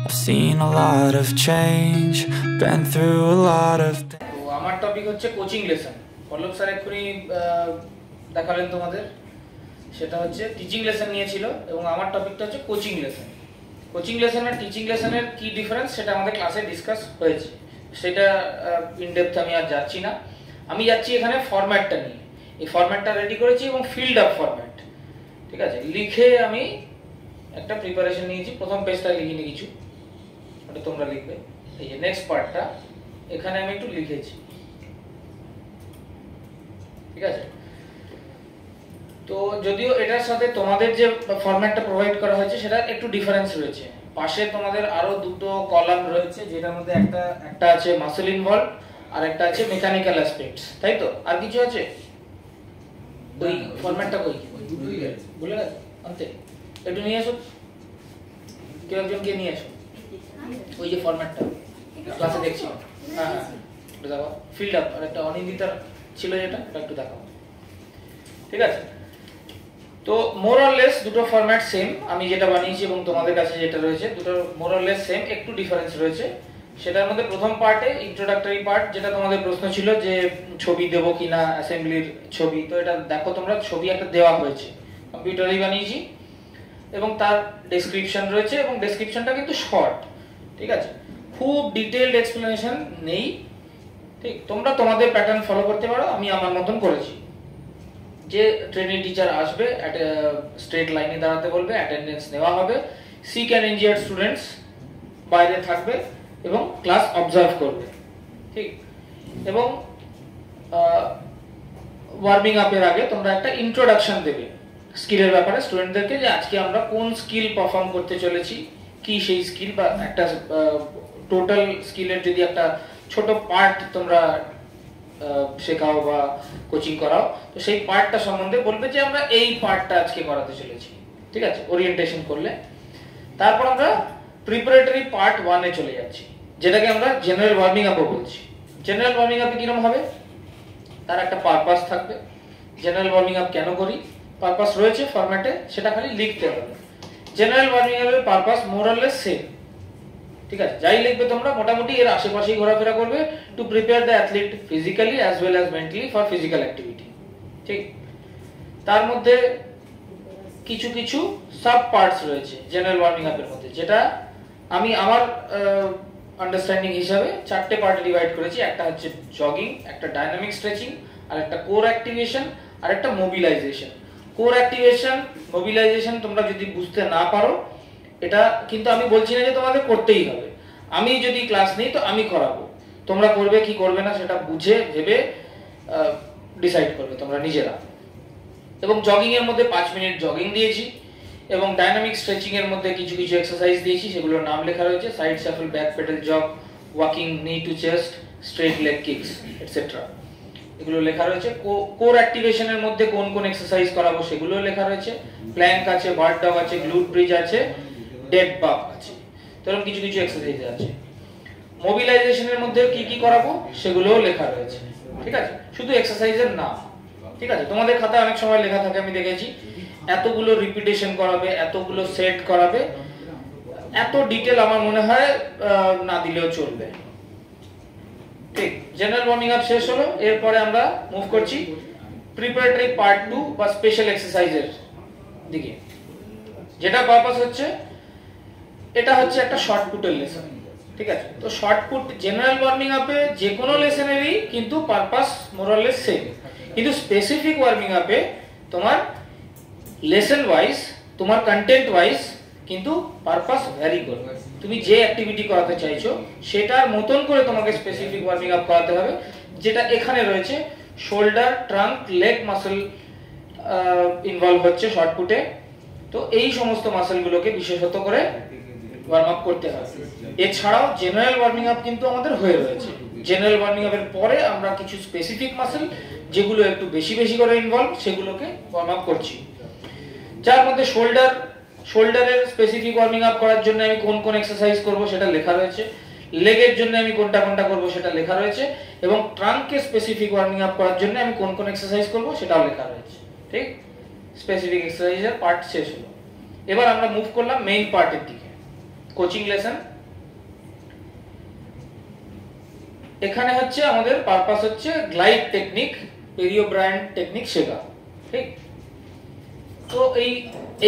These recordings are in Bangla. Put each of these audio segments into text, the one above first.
I've seen a lot of change, been through a lot of তো আমার টপিক হচ্ছে কোচিং লেসন। পল্লব স্যার এক্ষুনি দেখালেন তোমাদের, সেটা হচ্ছে টিচিং লেসন নিয়েছিল এবং আমার টপিকটা হচ্ছে কোচিং লেসন। কোচিং লেসন আর টিচিং লেসনের কি ডিফারেন্স সেটা আমাদের ক্লাসে ডিসকাস হয়েছে, সেটা ইন ডেপথ আমি আর যাচ্ছি না। আমি যাচ্ছি এখানে ফরম্যাটটা নিয়ে। এই ফরম্যাটটা রেডি করেছি এবং ফিল্ড আপ ফরম্যাট, ঠিক আছে। লিখে আমি একটা প্রিপারেশন নিয়েছি, প্রথম পেজটা লিখিনি কিছু, ওটা তোমরা লিখবে। এই যে নেক্সট পার্টটা এখানে আমি একটু লিখেছি, ঠিক আছে। তো যদিও এটার সাথে তোমাদের যে ফরম্যাটটা প্রোভাইড করা হয়েছে সেটা একটু ডিফারেন্স রয়েছে। পাশে তোমাদের আরো দুটো কলাম রয়েছে, যেটার মধ্যে একটা আছে মাসল ইনভলভ আর একটা আছে মেকানিক্যাল অ্যাসপেক্টস, তাই তো? আর কিছু আছে? ওই ফরম্যাটটা কই? দুটোই আছে, বলে গেছে আনতে। একটু নিয়ে আসো, কেউ একজনকে নিয়ে আসো। ওই যে ফরম্যাটটা ক্লাসে দেখছি, হ্যাঁ হ্যাঁ, এটা দেখো। ফিল্ড আপ আর একটা অনিন্দিতার ছিল যেটা, এটা একটু দেখাও, ঠিক আছে। তো মোর অর লেস দুটো ফরম্যাট সেম, আমি যেটা বানিয়েছি এবং তোমাদের কাছে যেটা রয়েছে দুটো মোর অর লেস সেম, একটু ডিফারেন্স রয়েছে। সেটার মধ্যে প্রথম পার্টে ইন্ট্রোডাক্টরি পার্ট, যেটা তোমাদের প্রশ্ন ছিল যে ছবি দেবো কিনা অ্যাসেম্বলির ছবি, তো এটা দেখো তোমরা ছবি একটা দেওয়া হয়েছে, কম্পিউটারেই বানিয়েছি এবং তার ডেসক্রিপশন রয়েছে এবং ডেসক্রিপশনটা কিন্তু শর্ট, ঠিক আছে, খুব ডিটেইলড এক্সপ্লেনেশন নেই, ঠিক। তোমরা তোমাদের প্যাটার্ন ফলো করতে পারো, আমি আমার মতন করেছি। যে ট্রেনিং টিচার আসবে, স্ট্রেট লাইনে দাঁড়াতে বলবে, অ্যাটেন্ডেন্স নেওয়া হবে, সিক অ্যান্ড ইনজিয়ার্ড স্টুডেন্টস বাইরে থাকবে এবং ক্লাস অবজার্ভ করবে, ঠিক। এবং ওয়ার্মিং আপের আগে তোমরা একটা ইন্ট্রোডাকশন দেবে স্কিলের ব্যাপারে স্টুডেন্টদেরকে, যে আজকে আমরা কোন স্কিল পারফর্ম করতে চলেছি, কি সেই স্কিল, বা একটা টোটাল স্কিলের যদি একটা ছোট পার্ট তোমরা শেখাও বা কোচিং করাও, তো সেই পার্টটা সম্বন্ধে বলবে যে আমরা এই পার্টটা আজকে করাতে চলেছি, ঠিক আছে, ওরিয়েন্টেশন করলে। তারপর আমরা প্রিপারেটরি পার্ট 1 এ চলে যাচ্ছি, যেটাকে আমরা জেনারেল ওয়ার্মিং আপও বলছি। জেনারেল ওয়ার্মিং আপে কিরকম হবে? তার একটা পারপাস থাকবে। জেনারেল ওয়ার্মিং আপ কেন করি, পারপাস রয়েছে ফরম্যাটে, সেটা খালি লিখতে হবে। জেনারেল ওয়ার্মিং আপের purpose more or less same, ঠিক আছে। যাই লিখবে তোমরা মোটামুটি এর আশেপাশেই ঘোরাফেরা করবে, to prepare the athlete physically as well as mentally for physical activity, ঠিক। তার মধ্যে কিছু কিছু সাব পার্টস রয়েছে জেনারেল ওয়ার্মিং আপের মধ্যে, যেটা আমি আমার আন্ডারস্ট্যান্ডিং হিসাবে 4টে পার্টে ডিভাইড করেছি। একটা হচ্ছে জগিং, একটা ডাইনামিক স্ট্রেচিং, আর একটা কোর অ্যাক্টিভেশন, আর একটা মোবিলাইজেশন। কোর অ্যাক্টিভেশন, মোবিলাইজেশন তোমরা যদি বুঝতে না পারো, এটা কিন্তু আমি বলছি না যে তোমাদের করতেই হবে, আমি যদি ক্লাস নিই তো আমি করাবো, তোমরা করবে কি করবে না সেটা বুঝে ভেবে ডিসাইড করবে তোমরা নিজেরা। এবং জগিং এর মধ্যে 5 মিনিট জগিং দিয়েছি এবং ডাইনামিক স্ট্রেচিং এর মধ্যে কিছু কিছু এক্সারসাইজ দিয়েছি, সেগুলোর নাম লেখা রয়েছে, side shuffle, back pedal jog, walking, knee to chest, straight leg kicks etcetera, এগুলো লেখা রয়েছে। কোর অ্যাক্টিভেশনের মধ্যে কোন কোন এক্সারসাইজ করাবো সেগুলো লেখা রয়েছে, প্ল্যাঙ্ক আছে, বার্ড ডগ আছে, গ্লুট ব্রিজ আছে, ডেড বাক আছে, এরকম কিছু কিছু এক্সারসাইজ আছে। মোবিলাইজেশনের মধ্যে কি কি করাবো সেগুলোও লেখা রয়েছে, ঠিক আছে, শুধু এক্সারসাইজের নাম, ঠিক আছে। তোমাদের খাতায় অনেক সময় লেখা থাকে, আমি দেখেছি, এতগুলো রিপিটেশন করাবে, এতগুলো সেট করাবে, এত ডিটেল আমার মনে হয় না দিলেও চলবে, ঠিক। জেনারেল ওয়ার্মিং আপ শেষ হলো, এরপরে আমরা মুভ করছি প্রিপারেটরি পার্ট 2 বা স্পেশাল এক্সারসাইজের দিকে, যেটা পারপাস হচ্ছে, এটা হচ্ছে একটা শর্টপুটের লেসন, ঠিক আছে। তো শর্টপুট জেনারেল ওয়ার্মিং আপে যে কোনো লেসনেরই কিন্তু purpose more or less same, কিন্তু স্পেসিফিক ওয়ার্মিং আপে তোমার লেসন ওয়াইজ, তোমার কন্টেন্ট ওয়াইজ কিন্তু পারপাস ভ্যারি করবে। তুমি যে অ্যাক্টিভিটি করাতে চাইছো সেটার মতন করে তোমাকে স্পেসিফিক ওয়ার্মিং আপ করাতে হবে, যেটা এখানে রয়েছে। Shoulder, trunk, leg muscle involve হচ্ছে শর্টপুটে, তো এই সমস্ত মাসলগুলোকে বিশেষত করে ওয়ার্ম আপ করতে হবে। এছাড়াও জেনারেল ওয়ার্মিং আপ কিন্তু আমাদের হয়ে রয়েছে। জেনারেল ওয়ার্মিং আপের পরে আমরা কিছু স্পেসিফিক মাসল যেগুলো একটু বেশি বেশি করে ইনভলভ, সেগুলোকে ওয়ার্ম আপ করছি। যার মধ্যে শোল্ডারের স্পেসিফিক ওয়ার্মিং আপ করার জন্য আমি কোন কোন এক্সারসাইজ করব সেটা লেখা রয়েছে, লেগের জন্য আমি কোনটা কোনটা করব সেটা লেখা রয়েছে, এবং ট্রাঙ্ককে স্পেসিফিক ওয়ার্মিং আপ করার জন্য আমি কোন কোন এক্সারসাইজ করব সেটাও লেখা রয়েছে, ঠিক। স্পেসিফিক এক্সারসাইজের পার্ট শেষ হলো। এবার আমরা মুভ করলাম মেইন পার্টের দিকে, কোচিং লেসন এখানে হচ্ছে আমাদের পারপাস হচ্ছে গ্লাইড টেকনিক, পেরিও ব্রায়ান্ট টেকনিক শেখা, ঠিক? তো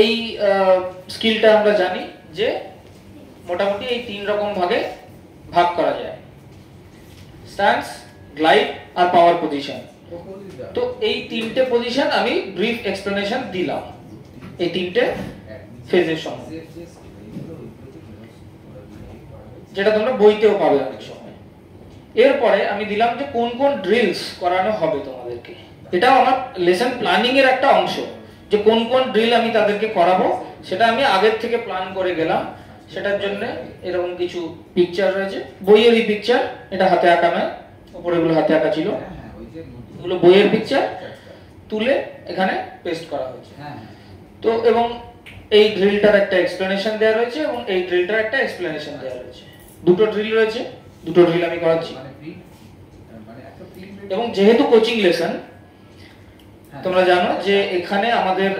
এই স্কিলটা আমরা জানি যে মোটামুটি এই 3 রকম ভাগে ভাগ করা যায়, স্ট্যান্স, গ্লাইড আর পাওয়ার পজিশন। তো এই 3টে পজিশন আমি ব্রিফ এক্সপ্লেনেশন দিলাম এই 3টে ফেজের সম্বন্ধে, যেটা তোমরা বইতেও পাবে অনেক সময়। এরপরে আমি দিলাম যে কোন কোন ড্রিলস করানো হবে তোমাদেরকে, এটাও আমার লেসন প্ল্যানিং এর একটা অংশ, যে কোন কোন ড্রিল আমি তাদেরকে করাবো সেটা আমি আগের থেকে প্ল্যান করে গেলাম। সেটার জন্য এরকম কিছু পিকচার রয়েছে, বইয়েরই পিকচার, এটা হাতে আঁকা নয়, উপরে গুলো হাতে আঁকা ছিল, এগুলো বইয়ের পিকচার তুলে এখানে পেস্ট করা হয়েছে। তো এবং এই ড্রিলটার একটা এক্সপ্লেনেশন দেওয়া রয়েছে এবং এই ড্রিলটার একটা এক্সপ্লেনেশন দেওয়া রয়েছে, দুটো ড্রিল রয়েছে, দুটো ড্রিল আমি করাচ্ছি। এবং যেহেতু কোচিং লেসন, তোমরা জানো যে এখানে আমাদের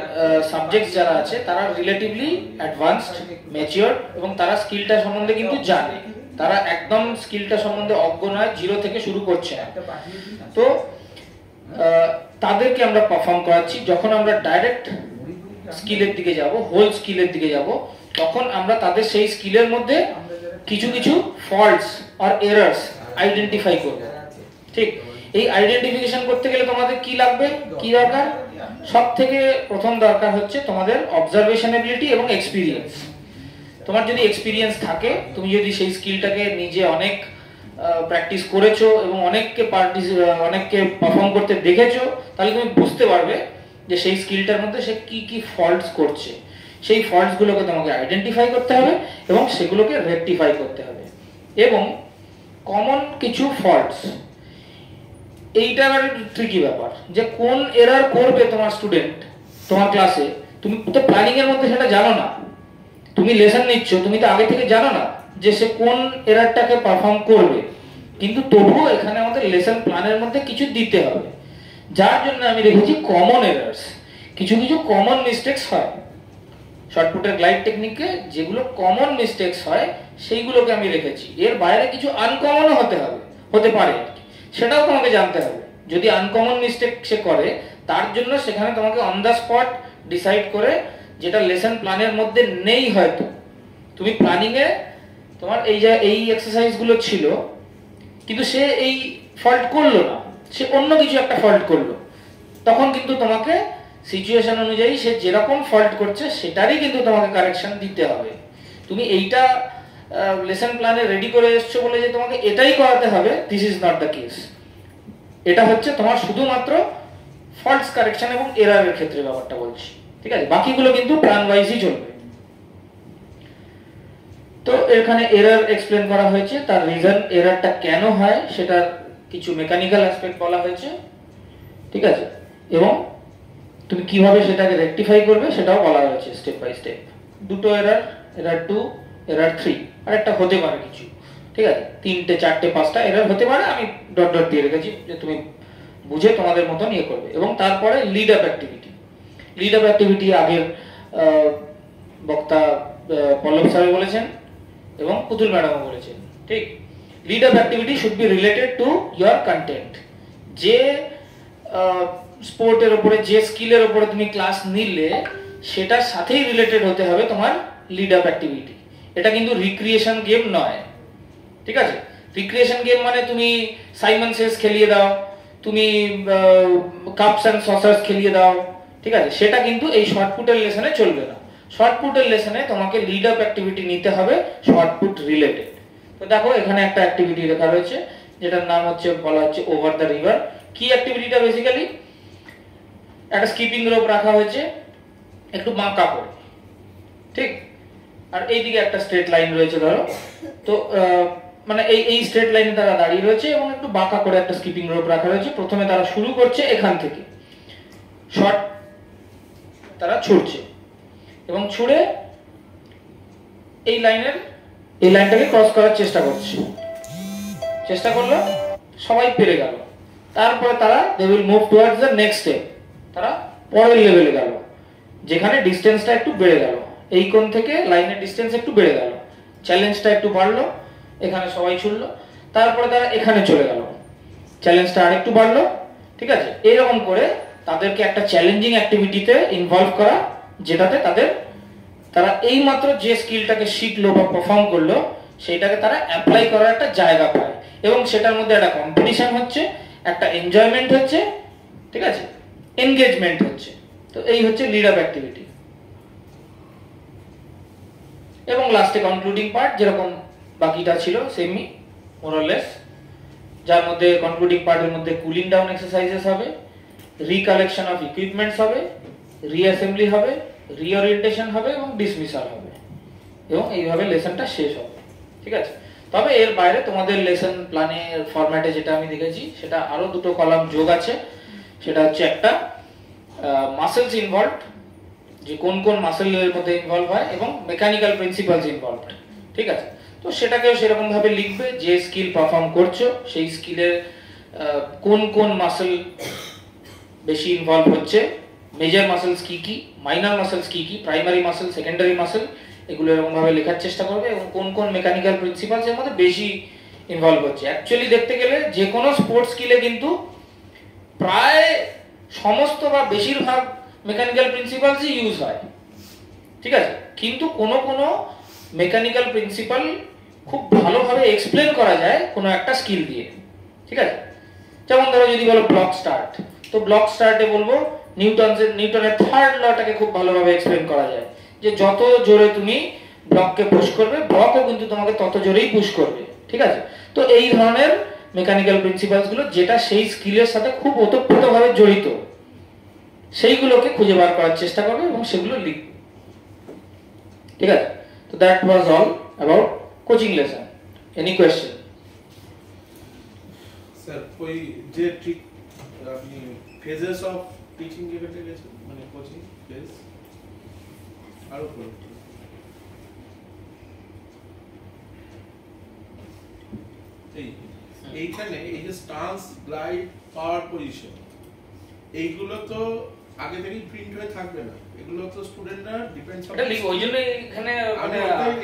সাবজেক্ট যারা আছে তারা রিলেটিভলি অ্যাডভান্সড, ম্যাচিওর, এবং তারা স্কিলটা সম্বন্ধে কিন্তু জানে, তারা একদম স্কিলটা সম্বন্ধে অজ্ঞ নয়, জিরো থেকে শুরু করছে না। তো তাদেরকে আমরা পারফর্ম করাচ্ছি। যখন আমরা ডাইরেক্ট স্কিলের দিকে যাব, হোল স্কিলের দিকে যাব, তখন আমরা তাদের সেই স্কিলের মধ্যে কিছু কিছু ফল্টস আর এরার্স আইডেন্টিফাই করব, ঠিক? এই আইডেন্টিফিকেশন করতে গেলে তোমাদের কি লাগবে, কি দরকার? সব থেকে প্রথম দরকার হচ্ছে তোমাদের অবজারভেশন এবিলিটি এবং এক্সপিরিয়েন্স। তোমার যদি এক্সপিরিয়েন্স থাকে, তুমি যদি সেই স্কিলটাকে নিজে অনেক প্র্যাকটিস করেছো এবং অনেককে পারফর্ম করতে দেখেছো, তাহলে তুমি বুঝতে পারবে যে সেই স্কিলটার মধ্যে সে কি কি ফল্টস করছে। সেই ফল্টস গুলোকে তোমাকে আইডেন্টিফাই করতে হবে এবং সেগুলোকে রেকটিফাই করতে হবে। এবং কমন কিছু ফল্টস, এইটা আবার ট্রিকি ব্যাপার, যে কোন এরার করবে তোমার স্টুডেন্ট তোমার ক্লাসে, তুমি তো প্ল্যানিং এর মধ্যে সেটা জানো না। তুমি লেসন নিচ্ছ, তুমি তো আগে থেকে জানো না যে সে কোন এরারটাকে পারফর্ম করবে, কিন্তু তবুও এখানে আমাদের লেসন প্ল্যানের মধ্যে কিছু দিতে হবে, যার জন্য আমি রেখেছি কমন এরার্স। কিছু কিছু কমন মিস্টেকস হয় শর্টপুটের গ্লাইড টেকনিকে, যেগুলো কমন মিস্টেকস হয় সেইগুলোকে আমি রেখেছি। এর বাইরে কিছু আনকমনও হতে পারে, সেটাও তোমাকে জানতে হবে। যদি আনকমন মিস্টেক সে করে, তার জন্য সেখানে তোমাকে অন দ্য স্পট ডিসাইড করে, যেটা লেসন প্ল্যানের মধ্যে নেই, হয়তো তুমি প্ল্যানিং এ তোমার এই এক্সারসাইজ গুলো ছিল, কিন্তু সে এই ফল্ট করলো না, সে অন্য কিছু একটা ফল্ট করলো, তখন কিন্তু তোমাকে সিচুয়েশন অনুযায়ী সে যেরকম ফল্ট করছে সেটারই কিন্তু তোমাকে কারেকশন দিতে হবে। তুমি এইটা লেসন প্ল্যানে রেডি করে এসছো বলে যে তোমাকে এটাই করাতে হবে, this is not the case. এটা হচ্ছে তোমার শুধুমাত্র ফল্টস কারেকশন এবং এরারের ক্ষেত্রে ব্যাপারটা বলছি, ঠিক আছে? বাকিগুলো কিন্তু প্ল্যান ওয়াইজই চলবে। তো এখানে এরার এক্সপ্লেন করা হয়েছে, তার রিজন, এরারটা কেন হয় সেটার কিছু মেকানিক্যাল অ্যাসপেক্ট বলা হয়েছে, ঠিক আছে? এবং তুমি কিভাবে সেটাকে রেকটিফাই করবে সেটাও বলা হয়েছে স্টেপ বাই স্টেপ। দুটো এরার, এরার 2, এরার 3, আর একটা হতে পারে কিছু, ঠিক আছে? 3টে 4টে 5টা এরার হতে পারে, আমি ডট ডট দিয়ে রেখেছি যে তুমি বুঝে তোমাদের মতন ইয়ে করবে। এবং তারপরে lead up activity. Lead up activity আগের বক্তা পল্লব স্যার বলেছেন এবং পুতুল ম্যাডামও বলেছেন, ঠিক? Lead up activity should be related to your content. যে স্পোর্টের উপরে, যে স্কিলের উপরে তুমি ক্লাস নিলে, সেটার সাথেই রিলেটেড হতে হবে তোমার লিড আপ অ্যাক্টিভিটি। এটা কিন্তু রিক্রিয়েশন গেম নয়, ঠিক আছে? রিক্রিয়েশন গেম মানে তুমি সাইমন সেস খেলিয়ে দাও, তুমি কাপস অ্যান্ড সসার্স খেলিয়ে দাও, ঠিক আছে? সেটা কিন্তু এই শর্টপুটের লেসনে চলবে না। শর্টপুটের লেসনে তোমাকে লিড আপ অ্যাক্টিভিটি নিতে হবে শর্টপুট রিলেটেড। তো দেখো এখানে একটা অ্যাক্টিভিটি লেখা রয়েছে, যেটার নাম হচ্ছে, বলা হচ্ছে ওভার দ্য রিভার। কি অ্যাক্টিভিটিটা? বেসিক্যালি একটা স্কিপিং রোপ রাখা হয়েছে একটু বাঁকা করে, ঠিক? আর এইদিকে একটা স্ট্রেট লাইন রয়েছে ধরো, তো মানে এই স্ট্রেট লাইনে তারা দাঁড়িয়ে রয়েছে এবং একটু বাঁকা করে একটা স্কিপিং রোপ রাখা রয়েছে। প্রথমে তারা শুরু করছে এখান থেকে, শর্ট তারা ছুটছে এবং ছুড়ে এই লাইনটাকে ক্রস করার চেষ্টা করলো, সবাই পেরে গেল। তারপরে তারা they will move towards the next step, তারা পরের লেভেলে গেল, যেখানে ডিস্টেন্সটা একটু বেড়ে গেল, এই কোণ থেকে লাইনের ডিস্টেন্স একটু বেড়ে গেল, চ্যালেঞ্জটা একটু বাড়লো, এখানে সবাই ছুটলো। তারপরে তারা এখানে চলে গেল, চ্যালেঞ্জটা আরেকটু বাড়লো, ঠিক আছে। এইরকম করে তাদেরকে একটা চ্যালেঞ্জিং অ্যাক্টিভিটিতে ইনভলভ করা, যেটাতে তারা এই মাত্র যে স্কিলটাকে শিখলো বা পারফর্ম করলো সেটাকে তারা অ্যাপ্লাই করার একটা জায়গা পায়, এবং সেটার মধ্যে একটা কম্পিটিশন হচ্ছে, একটা এনজয়মেন্ট হচ্ছে, ঠিক আছে, এনগেজমেন্ট হচ্ছে। তো এই হচ্ছে লিড আপ অ্যাক্টিভিটি। এবং লাস্টে কনক্লুডিং পার্ট যেরকম বাকিটা ছিল সেমই মোরলেস, যার মধ্যে কনক্লুডিং পার্টের মধ্যে কুলিং ডাউন এক্সারসাইজেস হবে, রিকালেকশন অফ ইকুইপমেন্টস হবে, রিঅ্যাসেম্বলি হবে, রিওরিয়েন্টেশন হবে এবং ডিসমিসাল হবে, এবং এইভাবে লেসনটা শেষ হবে, ঠিক আছে। তবে এর বাইরে তোমাদের লেসন প্ল্যানের ফরম্যাটে যেটা আমি দেখেছি সেটা আরো দুটো কলাম যোগ আছে। সেটা হচ্ছে একটা মাসেলস ইনভলভড, যে কোন কোন মাসেলের মধ্যে ইনভলভ হয়, এবং মেকানিক্যাল প্রিন্সিপালস ইনভলভড, ঠিক আছে। তো সেটাকেও সেরকম ভাবে লিখবে, যে স্কিল পারফর্ম করছো সেই স্কিলের কোন কোন মাসেল বেশি ইনভলভ হচ্ছে, মেজর মাসেলস কি কি, মাইনর মাসেলস কি কি, প্রাইমারি মাসেল, সেকেন্ডারি মাসেল, এগুলো এরকম ভাবে লেখার চেষ্টা করবে, এবং কোন কোন মেকানিক্যাল প্রিন্সিপালস এর মধ্যে বেশি ইনভলভ হচ্ছে। অ্যাকচুয়ালি দেখতে গেলে যে কোনো স্পোর্টস স্কিলে কিন্তু প্রায় সমস্ত বা বেশিরভাগ মেকানিক্যাল প্রিন্সিপালসই ইউজ হয়, ঠিক আছে। কিন্তু কোনো কোনো মেকানিক্যাল প্রিন্সিপাল খুব ভালোভাবে এক্সপ্লেন করা যায় কোনো একটা স্কিল দিয়ে, ঠিক আছে। যেমন ধরো যদি বলো ব্লক স্টার্ট, তো ব্লক স্টার্টে বলবো নিউটনের থার্ড লটাকে খুব ভালোভাবে এক্সপ্লেন করা যায়, যে যত জোরে তুমি ব্লককে পুশ করবে, ব্লকও কিন্তু তোমাকে তত জোরেই পুশ করবে, ঠিক আছে। তো এই ধরনের মেকানিক্যাল প্রিন্সিপালস গুলো যেটা সেই স্কিলের সাথে খুব ওতপ্রোতভাবে জড়িত, সেইগুলোকে খুঁজে বার করার চেষ্টা করবে এবং সেগুলো লিখবে, ঠিক আছে। তো that was all about coaching lesson. Any question? Sir ওই যে ঠিক আপনি ফেজেস অফ টিচিং যেটাতে গেছেন, মানে কোচিং ফেজ আরো পড়ুন। এইখানে এই যে স্টান্স, গ্লাইড, পাওয়ার পজিশন, এইগুলো তো আগে থেকেই প্রিন্ট হয়ে থাকবে না, এগুলো তো স্টুডেন্টরা ডিপেন্ডস এটা লিখ, ওই জন্য এখানে মানে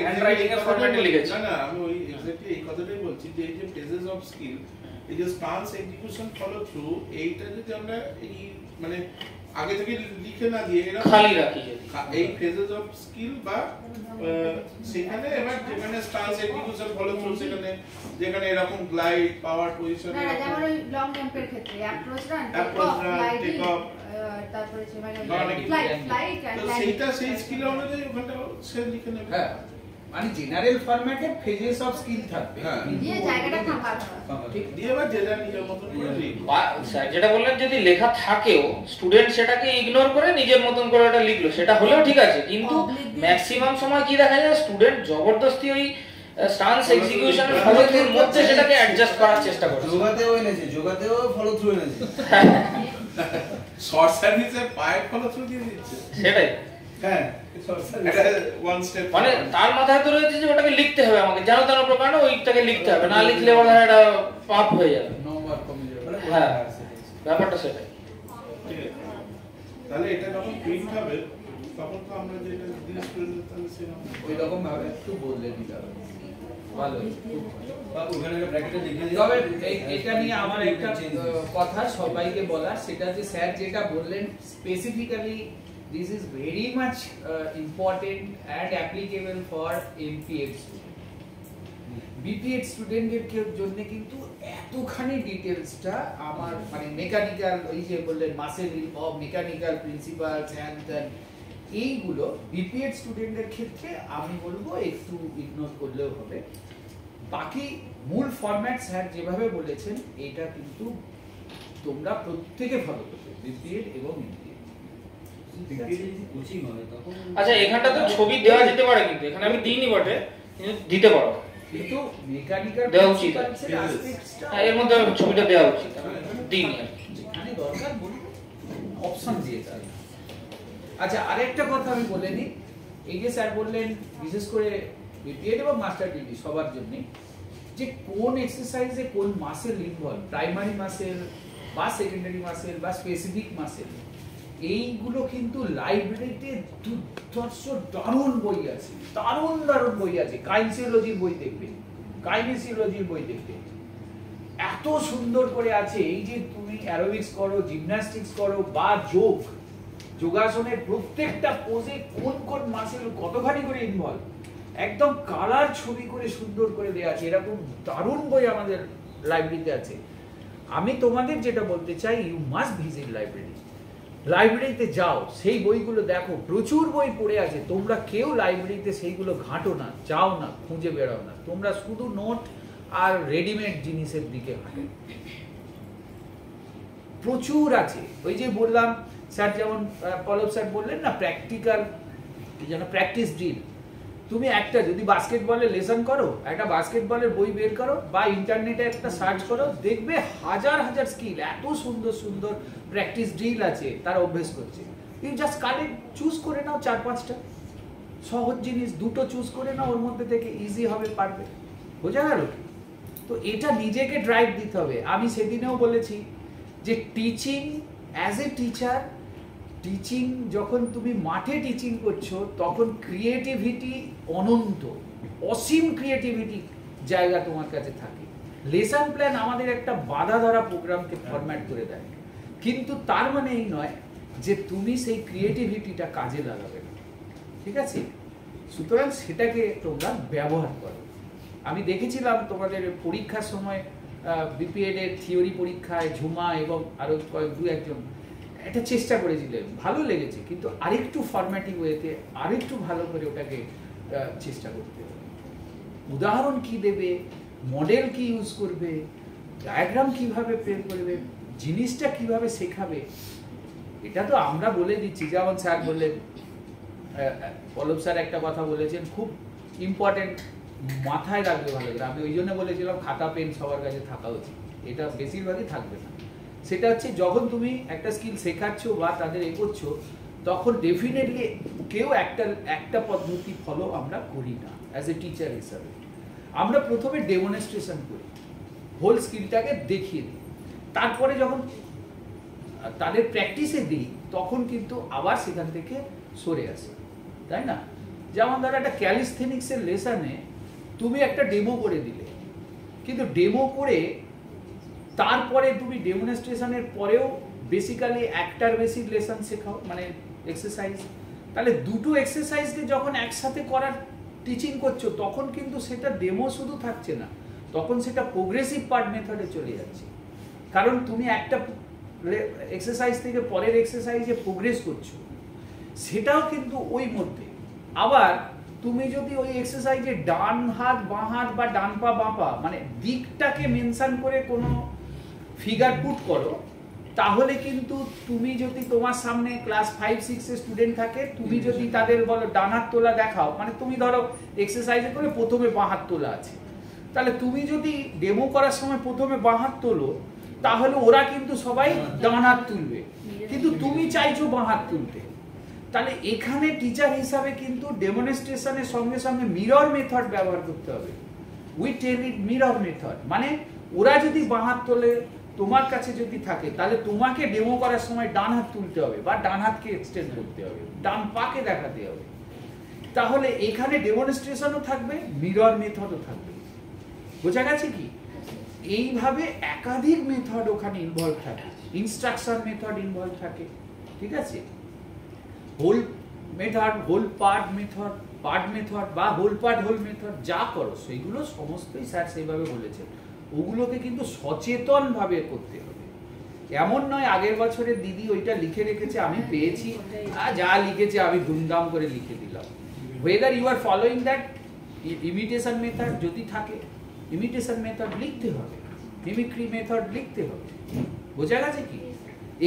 হ্যান্ডরাইটিং এর ফরম্যাটে লিখেছি। না আমি ওই এক্স্যাক্টলি এই কথাটাই বলছি, যে এই যে ফেজেস অফ স্কিল, এই যে স্টান্স, এক্সিকিউশন, ফলো থ্রু, এইটা যদি আমরা এই মানে আগে থেকে লিখে না দিয়ে এরা খালি রাখি, এই ফেজেস অফ স্কিল বা সেখানে এবার যেখানে স্টান্স, এক্সিকিউশন, ফলো থ্রু, সেখানে যেখানে এরকম গ্লাইড, পাওয়ার পজিশন, না যেমন ওই লং জাম্পের ক্ষেত্রে অ্যাপ্রোচ রান, টেক অফ, তারপরে যে মানে ফ্লাইট তো সেইটা সেই স্কিল অনুযায়ী ওখানটা সে লিখে নেবে। হ্যাঁ, মানে জেনারেল ফরম্যাটে ফেজেস অফ স্কিল থাকবে, দিয়ে জায়গাটা ফাঁকা ঠিক দিয়ে বা যেটা নিজের মতন করে লিখবে। স্যার যেটা বললেন যদি লেখা থাকেও স্টুডেন্ট সেটাকে ইগনোর করে নিজের মতন করে ওটা লিখলো, সেটা হলেও ঠিক আছে। কিন্তু ম্যাক্সিমাম সময় কি দেখা যায়, স্টুডেন্ট জবরদস্তি ওই স্টান্স, এক্সিকিউশন, ফলো থ্রুর মধ্যে সেটাকে অ্যাডজাস্ট করার চেষ্টা করে, যোগাতেও ফলো থ্রু এনেছে, শর্ট সার্ভিসে পায়ের ফলো থ্রু দিয়ে দিচ্ছে, সেটাই। হ্যাঁ এটা ওয়ান স্টেপ, মানে তার মাথায় তো রয়েছে যে ওটাকে লিখতে হবে আমাকে, জানো তেন প্রকার ওইটাকে লিখতে হবে, না লিখলে ওটা একটা পাপ হয়ে যাবে। নম্বর কমে যাবে। হ্যাঁ, ব্যাপারটা সেটাই। ঠিক আছে। তাহলে এটা যখন প্রিন্ট হবে তখন তো আমরা যেটা দিয়ে স্টুডেন্টদের তাহলে সেরকম ওই রকম ভাবে একটু বদলে দিতে হবে, ভালো হয়েছে, খুব ভালো। বা ওখানে একটা ব্র্যাকেটে লিখে দিই। তবে এটা নিয়ে আমার একটা কথা সবাইকে বলা, সেটা যে স্যার যেটা বললেন specifically this is very much important and applicable for MPH student. BPH স্টুডেন্টদের জন্য কিন্তু এতখানি ডিটেইলসটা আমার মানে মেকানিক্যাল, ওই যে বললেন muscle of mechanical principles and then, এইগুলো বিপিএড স্টুডেন্টদের ক্ষেত্রে আমি বলবো একটু ইগনোর করলেও হবে। বাকি মূল ফরম্যাট স্যার যেভাবে বলেছেন এটা কিন্তু তোমরা প্রত্যেকে ফলো করবে, বিপিএড এবং এমপিএড। কোচিং হবে তখন। আচ্ছা, এখানটা তো ছবি দেওয়া যেতে পারে, কিন্তু এখানে আমি দিইনি বটে, কিন্তু দিতে পারো, কিন্তু মেকানিক্যাল দেওয়া উচিত। অ্যাসপেক্টসটা এর মধ্যে ছবিটা দেওয়া উচিত, দিইনি আর কি। যেখানে দরকার বলবো অপশন দিয়ে দেয়। আচ্ছা, আরেকটা কথা আমি বলে নিই, এই যে স্যার বললেন বিশেষ করে বিপিএড এবং মাস্টার ডিগ্রি সবার জন্য, যে কোন এক্সারসাইজে কোন মাসেল ইনভলভ, প্রাইমারি মাসেল বা সেকেন্ডারি মাসেল বা স্পেসিফিক মাসেল, এইগুলো কিন্তু লাইব্রেরিতে দুর্ধর্ষ দারুণ বই আছে, দারুণ বই আছে। কাইনেসিওলজির বই দেখবেন, কাইনেসিওলজির বই দেখবেন, এত সুন্দর করে আছে। এই যে তুমি অ্যারোবিক্স করো, জিমন্যাস্টিক্স করো বা যোগাসনের প্রত্যেকটা পোজে কোন কোন মাসেল কতখানি করে ইনভলভ, একদম কালার ছবি করে সুন্দর করে দেওয়া আছে। এরকম দারুণ বই আমাদের লাইব্রেরিতে আছে। আমি তোমাদের যেটা বলতে চাই, ইউ মাস্ট ভিজিট লাইব্রেরি। লাইব্রেরিতে যাও, সেই বইগুলো দেখো, প্রচুর বই পড়ে আছে। তোমরা কেউ লাইব্রেরিতে সেইগুলো ঘাঁটো না, যাও না, খুঁজে বেড়াও না, তোমরা শুধু নোট আর রেডিমেড জিনিসের দিকে হাঁটো। প্রচুর আছে। ওই যে বললাম স্যার, যেমন পল্লব স্যার বললেন না, প্র্যাকটিক্যাল যেন প্র্যাকটিস ড্রিল। তুমি একটা যদি বাস্কেটবলের লেসন করো, একটা বাস্কেটবলের বই বের করো বা ইন্টারনেটে একটা সার্চ করো, দেখবে হাজার হাজার স্কিল, এত সুন্দর সুন্দর প্র্যাকটিস ড্রিল আছে, তারা অভ্যেস করছে। ইউ জাস্ট কালেক্ট, চুজ করে নাও 4-5টা সহজ জিনিস, দুটো চুজ করে নাও, ওর মধ্যে থেকে ইজি হবে, পারবে। বোঝা গেল? তো এটা নিজেকে ড্রাইভ দিতে হবে। আমি সেদিনেও বলেছি যে teaching as a teacher, teaching যখন তুমি মাঠে টিচিং করছো, তখন ক্রিয়েটিভিটি অনন্ত, অসীম ক্রিয়েটিভিটি জায়গা তোমার কাছে থাকে। লেসন প্ল্যান আমাদের একটা বাধা ধরা প্রোগ্রামকে ফরম্যাট করে দেয়, কিন্তু তার মানে এই নয় যে তুমি সেই ক্রিয়েটিভিটিটা কাজে লাগাবে না, ঠিক আছে? সুতরাং সেটাকে তোমরা ব্যবহার করো। আমি দেখেছিলাম তোমাদের পরীক্ষার সময় বিপিএড এর থিওরি পরীক্ষায় ঝুমা এবং আরো দু একজন এটা চেষ্টা করেছিলেন, ভালো লেগেছে, কিন্তু আরেকটু ফরম্যাটিং ওয়েতে আরেকটু ভালো করে ওটাকে চেষ্টা করতে হবে। উদাহরণ কি দেবে, মডেল কি ইউজ করবে, ডায়াগ্রাম কিভাবে প্রের করবে, জিনিসটা কিভাবে শেখাবে, এটা তো আমরা বলে দিচ্ছি। যেমন স্যার বললেন, পল্লব স্যার একটা কথা বলেছেন, খুব ইম্পর্টেন্ট, মাথায় রাখবে ভালো করে। আমি ওই জন্য বলেছিলাম খাতা পেন সবার কাছে থাকা উচিত, এটা বেশিরভাগই থাকবে না। সেটা হচ্ছে যখন তুমি একটা স্কিল শেখাচ্ছ বা তাদের এগোচ্ছ, তখন ডেফিনেটলি কেউ একটা পদ্ধতি ফলো আমরা করি না অ্যাজ এ টিচার হিসাবে। আমরা প্রথমে ডেমনস্ট্রেশন করি, হোল স্কিলটাকে দেখিয়ে দিই, তারপরে যখন তাদের প্র্যাকটিসে দিই, তখন কিন্তু আবার সেখান থেকে সরে আসে, তাই না? যেমন ধরো একটা ক্যালিস্থেনিক্সের লেসনে তুমি একটা ডেমো করে দিলে, কিন্তু ডেমো করে তারপরে তুমি ডেমনস্ট্রেশনের পরেও বেসিক্যালি একটার বেশি লেসন শেখাও, মানে এক্সারসাইজ, তাহলে দুটো এক্সারসাইজকে যখন একসাথে করার টিচিং করছো, তখন কিন্তু সেটা ডেমো শুধু থাকছে না, তখন সেটা প্রোগ্রেসিভ পার্ট মেথডে চলে যাচ্ছে। কারণ তুমি একটা এক্সারসাইজ থেকে পরের এক্সারসাইজে প্রোগ্রেস করছো, সেটাও কিন্তু ওই মধ্যে। আবার তুমি যদি ওই এক্সারসাইজে ডান হাত বাঁ হাত বা ডান পা বাঁ পা মানে দিকটাকে মেনশন করে কোনো ফিগার পুট করো, তাহলে কিন্তু তুমি যদি তোমার সামনে ক্লাস 5-6 এর স্টুডেন্ট থাকে, তুমি যদি তাদের বলো ডান হাত তোলা দেখাও, মানে তুমি ধরো এক্সারসাইজে করে প্রথমে বাঁ হাত তোলা আছে, তাহলে তুমি যদি ডেমো করার সময় প্রথমে বাঁ হাত তোলো, তাহলে ওরা কিন্তু সবাই ডান হাত তুলবে, কিন্তু তুমি চাইছো বাঁ হাত তুলতে। তাহলে এখানে টিচার হিসাবে কিন্তু ডেমনস্ট্রেশনের সঙ্গে সঙ্গে মিরর মেথড ব্যবহার করতে হবে। We tell it mirror method, মানে ওরা যদি বাঁ হাত তোলে তোমার কাছে যদি থাকে, তাহলে তোমাকে ডেমো করার সময় ডান হাত তুলতে হবে বা ডান হাতকে এক্সটেন্ড করতে হবে, ডান পাকে দেখাতে হবে। তাহলে এখানে ডেমনস্ট্রেশনও থাকবে, মিরর মেথডও থাকবে। বোঝা গেছে কি? এইভাবে একাধিক মেথড ওখানে ইনভলভ থাকে, ইনস্ট্রাকশন মেথড ইনভলভ থাকে, ঠিক আছে? Whole method, whole part method, part method বা হোল পার্ট হোল মেথড, যা করো সেইগুলো সমস্তই স্যার সেইভাবে বলেছেন। ওগুলোকে কিন্তু সচেতন ভাবে করতে হবে। এমন নয় আগের বছরের দিদি ওইটা লিখে রেখেছে, আমি পেয়েছি, যা লিখেছে আমি ধুমধাম করে লিখে দিলাম। whether you are following that imitation method যদি থাকে, imitation method লিখতে হবে, mimicry method লিখতে হবে। বোঝা গেছে কি?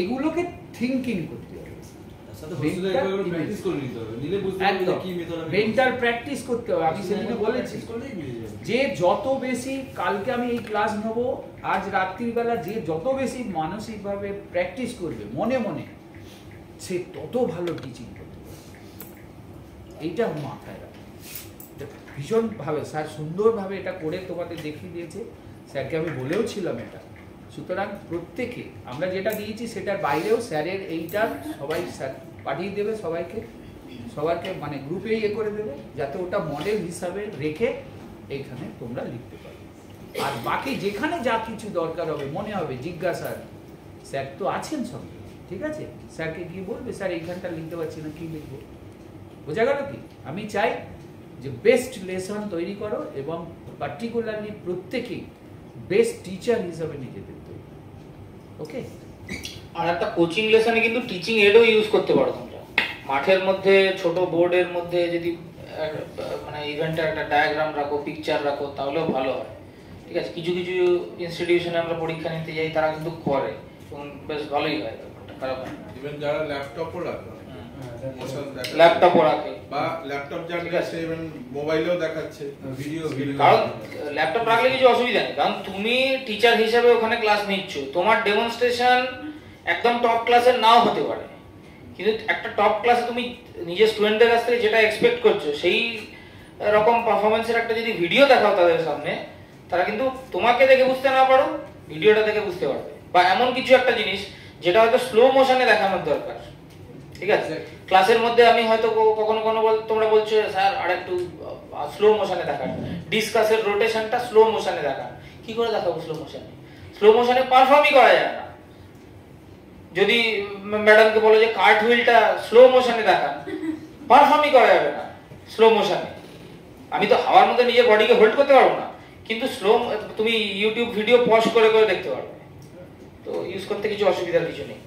এগুলোকে থিঙ্কিং করতে হবে, মেন্টাল প্র্যাকটিস করতে হবে। আমি সেদিনে বলেছি যে যত বেশি, কালকে আমি এই ক্লাস নেব, আজ রাত্রিবেলা যে যত বেশি মানসিকভাবে প্র্যাকটিস করবে মনে মনে, সে তত ভালো টিচিং করতে পারবে। এইটা মাথায় রাখবে। ভীষণভাবে স্যার সুন্দরভাবে এটা করে তোমাদের দেখিয়ে দিয়েছে, স্যারকে আমি বলেও ছিলাম এটা। সুতরাং প্রত্যেকে আমরা যেটা দিয়েছি সেটার বাইরেও স্যারের এইটা সবাই স্যার পাঠিয়ে দেবে সবাইকে মানে গ্রুপে ইয়ে করে দেবে, যাতে ওটা মডেল হিসাবে রেখে এইখানে তোমরা লিখতে পারো। আর বাকি যেখানে যা কিছু দরকার হবে মনে হবে জিজ্ঞাসার স্যার তো আছেন সঙ্গে, ঠিক আছে, স্যারকে গিয়ে বলবে স্যার এইখানটা লিখতে পারছি না, কি লিখবো। বোঝা গেল কি? আমি চাই যে বেস্ট লেসন তৈরি করো এবং পার্টিকুলারলি প্রত্যেকেই বেস্ট টিচার হিসাবে নিজেদের তৈরি। ওকে। আর একটা কোচিং লেসনে কিন্তু টিচিং এডও ইউজ করতে পারো তোমরা। মাঠের মধ্যে ছোট বোর্ডের মধ্যে যদি মানে ইভেন্টের একটা ডায়াগ্রাম রাখো, পিকচার রাখো, তাহলেও ভালো হয়। ঠিক আছে, কিছু কিছু ইনস্টিটিউশনে আমরা পরীক্ষা নিতে যাই, তারা কিন্তু করে এবং বেশ ভালোই হয়, ব্যাপারটা খারাপ হয় না। ইভেন যারা ল্যাপটপও রাখে, ল্যাপটপও রাখে বা ল্যাপটপ যার কাছে ইভেন মোবাইলেও দেখাচ্ছে ভিডিও। কারণ ল্যাপটপ রাখলে কিছু অসুবিধা নেই, কারণ তুমি টিচার হিসেবে ওখানে ক্লাস নিচ্ছ, তোমার ডেমনস্ট্রেশন একদম টপ ক্লাসের নাও হতে পারে, কিন্তু একটা টপ ক্লাসে তুমি নিজের স্টুডেন্টদের কাছ থেকে যেটা এক্সপেক্ট করছো সেই রকম পারফরমেন্সের একটা যদি ভিডিও দেখাও তাদের সামনে, তারা কিন্তু তোমাকে দেখে বুঝতে না পারো, ভিডিওটা দেখে বুঝতে পারবে। বা এমন কিছু একটা জিনিস যেটা হয়তো স্লো মোশনে দেখানোর দরকার, ঠিক আছে, ক্লাসের মধ্যে আমি হয়তো কখনো কোনো তোমরা বলছো স্যার আর একটু স্লো মোশনে দেখান, ডিসকাসের রোটেশনটা স্লো মোশনে দেখান, কি করে দেখাবো স্লো মোশনে? স্লো মোশনে পারফর্মই করা যায় না। যদি ম্যাডামকে বলো যে কার্ট হুইলটা স্লো মোশনে দেখান, পারফর্মই করা যাবে না স্লো মোশনে। আমি তো হাওয়ার মধ্যে নিজের বডিকে হোল্ড করতে পারবো না, কিন্তু স্লো তুমি ইউটিউব ভিডিও পজ করে করে দেখতে পারবে। তো ইউজ করতে কিছু অসুবিধার কিছু নেই।